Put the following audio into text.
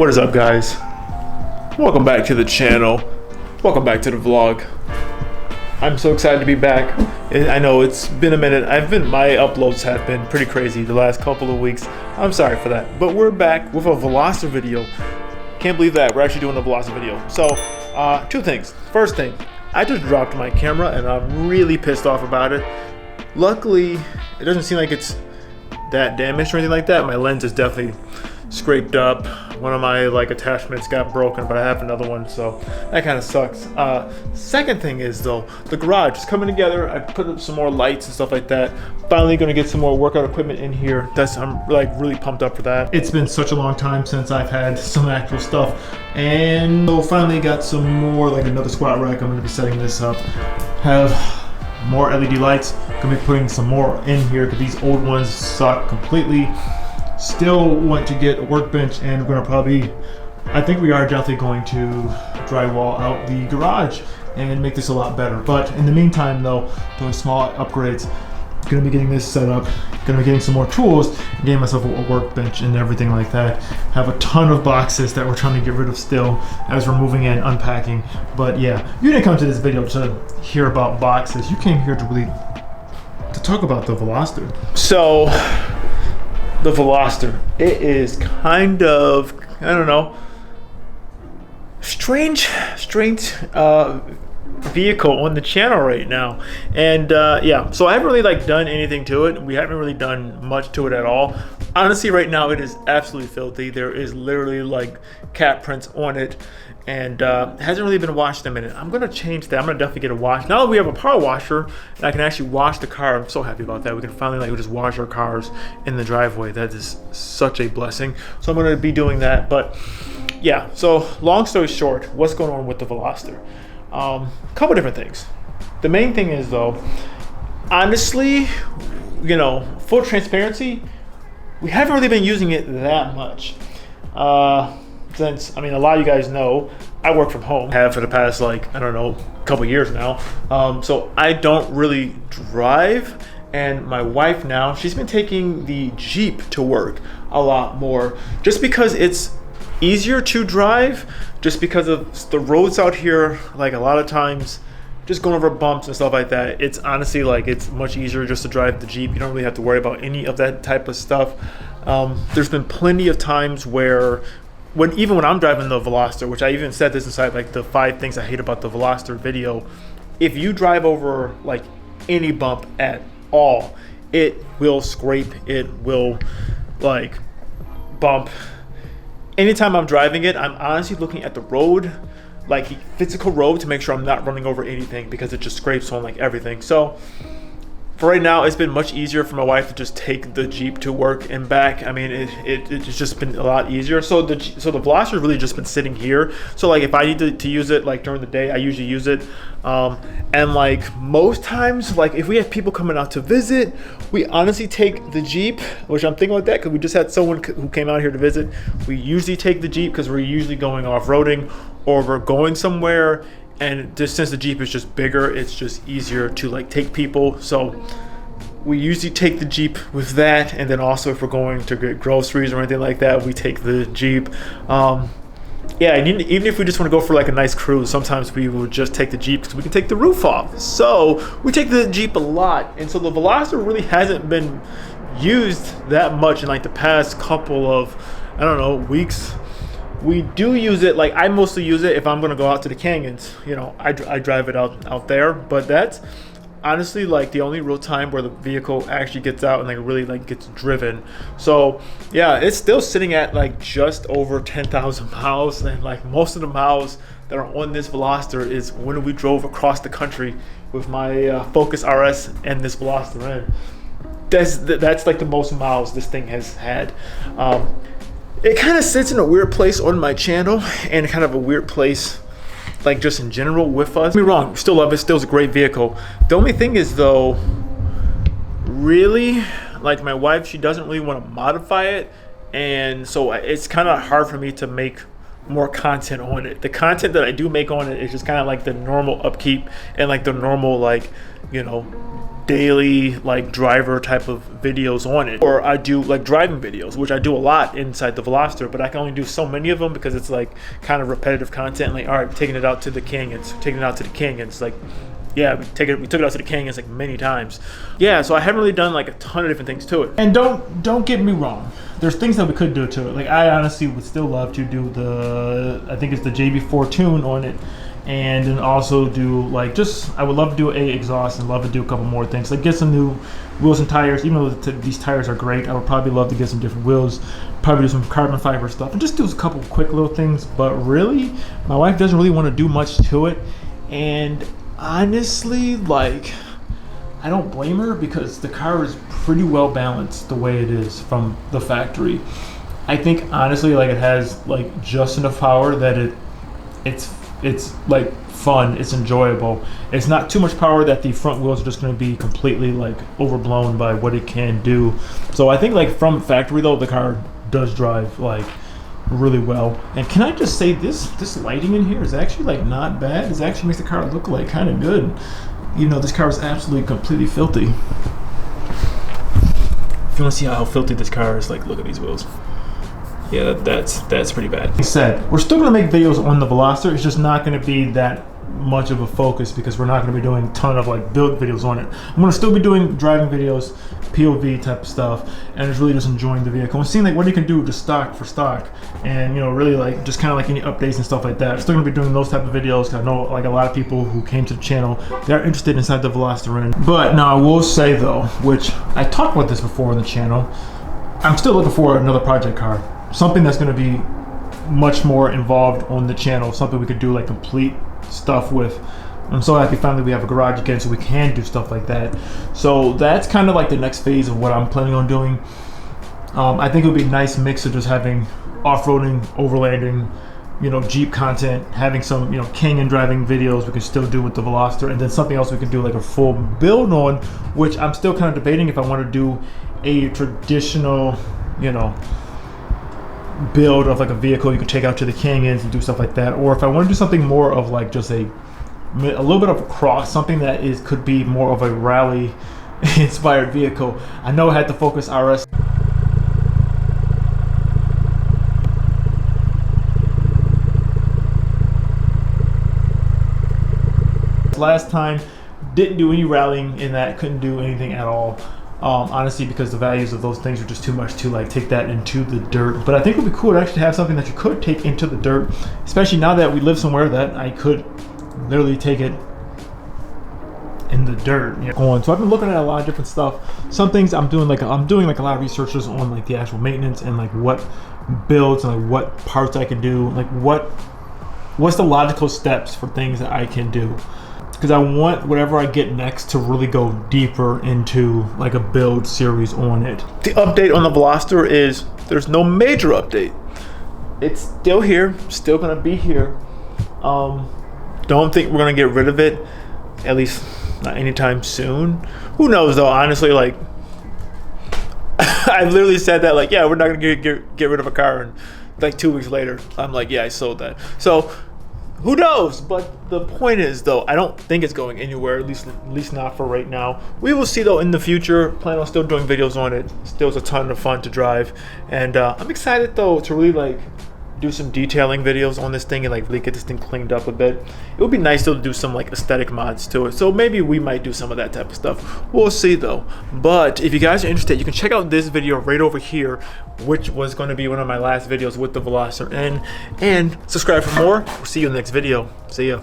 What is up, guys? Welcome back to the channel. Welcome back to the vlog. I'm so excited to be back. I know it's been a minute. My uploads have been pretty crazy the last couple of weeks. I'm sorry for that, but we're back with a Veloster video. Can't believe that we're actually doing a Veloster video. So, two things. First thing, I just dropped my camera and I'm really pissed off about it. Luckily, it doesn't seem like it's that damaged or anything like that. My lens is definitely scraped up. One of my attachments got broken, but I have another one, so that kind of sucks. Second thing is though, the garage is coming together. I put up some more lights and stuff like that. Finally gonna get some more workout equipment in here. I'm really pumped up for that. It's been such a long time since I've had some actual stuff, and so finally got some more, like another squat rack. I'm gonna be setting this up. Have more LED lights. Gonna be putting some more in here because these old ones suck completely. Still want to get a workbench, and we're gonna I think we are definitely going to drywall out the garage and make this a lot better. But in the meantime though, those small upgrades, gonna be getting this set up, gonna be getting some more tools, getting myself a workbench and everything like that. Have a ton of boxes that we're trying to get rid of still as we're moving in, unpacking. But yeah, you didn't come to this video to hear about boxes. You came here to talk about the Veloster. So, the Veloster, it is kind of, I don't know, strange vehicle on the channel right now. And yeah, so I haven't really done anything to it. We haven't really done much to it at all. Honestly, right now it is absolutely filthy. There is literally cat prints on it, and hasn't really been washed in a minute. I'm gonna change that. I'm gonna definitely get a wash. Now that we have a power washer and I can actually wash the car, I'm so happy about that. We can finally just wash our cars in the driveway. That is such a blessing. So I'm gonna be doing that. But yeah, so long story short, what's going on with the Veloster? Couple different things. The main thing is though, honestly, full transparency, we haven't really been using it that much. Since, a lot of you guys know, I work from home. Have for the past, I don't know, couple years now. So I don't really drive. And my wife now, she's been taking the Jeep to work a lot more. Just because it's easier to drive, just because of the roads out here, a lot of times, just going over bumps and stuff like that. It's honestly, it's much easier just to drive the Jeep. You don't really have to worry about any of that type of stuff. There's been plenty of times where, even when I'm driving the Veloster, which I even said this inside the 5 things I hate about the Veloster video, if you drive over any bump at all, it will scrape, it will bump. Anytime I'm driving it, I'm honestly looking at the road, physical road, to make sure I'm not running over anything, because it just scrapes on everything. So for right now, it's been much easier for my wife to just take the Jeep to work and back. It's just been a lot easier. So the Veloster's really just been sitting here. So if I need to use it during the day, I usually use it. And most times, if we have people coming out to visit, we honestly take the Jeep, which I'm thinking about that because we just had someone who came out here to visit. We usually take the Jeep because we're usually going off-roading or we're going somewhere. And just since the Jeep is just bigger, it's just easier to take people. So we usually take the Jeep with that, and then also if we're going to get groceries or anything like that, we take the Jeep. Yeah, and even if we just want to go for a nice cruise, sometimes we will just take the Jeep because we can take the roof off. So we take the Jeep a lot, and so the Veloster really hasn't been used that much in the past couple of, I don't know, weeks. We do use it, I mostly use it if I'm gonna go out to the canyons. I drive it out there, but that's honestly the only real time where the vehicle actually gets out and really gets driven. So yeah, it's still sitting at just over 10,000 miles, and most of the miles that are on this Veloster is when we drove across the country with my Focus RS and this Veloster N. That's the most miles this thing has had. It kind of sits in a weird place on my channel, and kind of a weird place just in general with us. Don't get me wrong, still love it, still's a great vehicle. The only thing is though, really, my wife, she doesn't really want to modify it, and so it's kind of hard for me to make more content on it. The content that I do make on it is just kind of like the normal upkeep and like the normal, like, you know, daily like driver type of videos on it. Or I do like driving videos, which I do a lot inside the Veloster, but I can only do so many of them because it's like kind of repetitive content. Like, all right, taking it out to the king, and taking it out to the king, and it's like, yeah, we took it out to the king, it's like many times. Yeah, so I haven't really done like a ton of different things to it. And don't get me wrong, there's things that we could do to it. Like, I honestly would still love to do the, I think it's the JB4 tune on it, and then also do like, just, I would love to do a exhaust and love to do a couple more things, like get some new wheels and tires. Even though these tires are great, I would probably love to get some different wheels, probably do some carbon fiber stuff, and just do a couple quick little things. But really, my wife doesn't really want to do much to it, and honestly, like, I don't blame her because the car is pretty well balanced the way it is from the factory. I think honestly, like, it has like just enough power that it's like fun, it's enjoyable. It's not too much power that the front wheels are just going to be completely like overblown by what it can do. So I think like from factory though, the car does drive like really well. And can I just say, this lighting in here is actually like not bad. It actually makes the car look like kind of good. You know, this car is absolutely completely filthy. If you want to see how filthy this car is, like, look at these wheels. Yeah, that's pretty bad. Like I said, we're still gonna make videos on the Veloster. It's just not gonna be that much of a focus because we're not going to be doing a ton of like build videos on it. I'm going to still be doing driving videos, POV type of stuff, and it's really just enjoying the vehicle and seeing like what you can do just stock for stock, and you know, really like just kind of like any updates and stuff like that. I'm still going to be doing those type of videos because I know like a lot of people who came to the channel, they're interested inside the Veloster N. But now I will say though, which I talked about this before on the channel, I'm still looking for another project car, something that's going to be much more involved on the channel, something we could do like complete stuff with. I'm so happy finally we have a garage again so we can do stuff like that. So that's kind of like the next phase of what I'm planning on doing. I think it would be a nice mix of just having off-roading, overlanding, you know, Jeep content, having some, you know, canyon driving videos we can still do with the Veloster, and then something else we can do like a full build on, which I'm still kind of debating if I want to do a traditional, you know, build of like a vehicle you can take out to the canyons and do stuff like that, or if I want to do something more of like just a little bit of a cross, something that could be more of a rally inspired vehicle. I know I had the Focus RS last time, didn't do any rallying in that, couldn't do anything at all. Honestly, because the values of those things are just too much to like take that into the dirt. But I think it would be cool to actually have something that you could take into the dirt, especially now that we live somewhere that I could literally take it in the dirt. You know? So I've been looking at a lot of different stuff. Some things I'm doing like a lot of researches on like the actual maintenance and like what builds and like what parts I can do, like what's the logical steps for things that I can do. Because I want whatever I get next to really go deeper into like a build series on it. The update on the Veloster is there's no major update. It's still here, still gonna be here. Don't think we're gonna get rid of it, at least not anytime soon. Who knows though, honestly, like I literally said that like, yeah, we're not gonna get rid of a car, and like 2 weeks later, I'm like, yeah, I sold that. So who knows? But the point is though, I don't think it's going anywhere, at least not for right now. We will see though in the future. Plan on still doing videos on it. Still a ton of fun to drive, and I'm excited though to really like do some detailing videos on this thing and like really get this thing cleaned up a bit. It would be nice though to do some like aesthetic mods to it, so maybe we might do some of that type of stuff. We'll see though. But if you guys are interested, you can check out this video right over here, which was going to be one of my last videos with the Veloster N, and subscribe for more. We'll see you in the next video. See ya.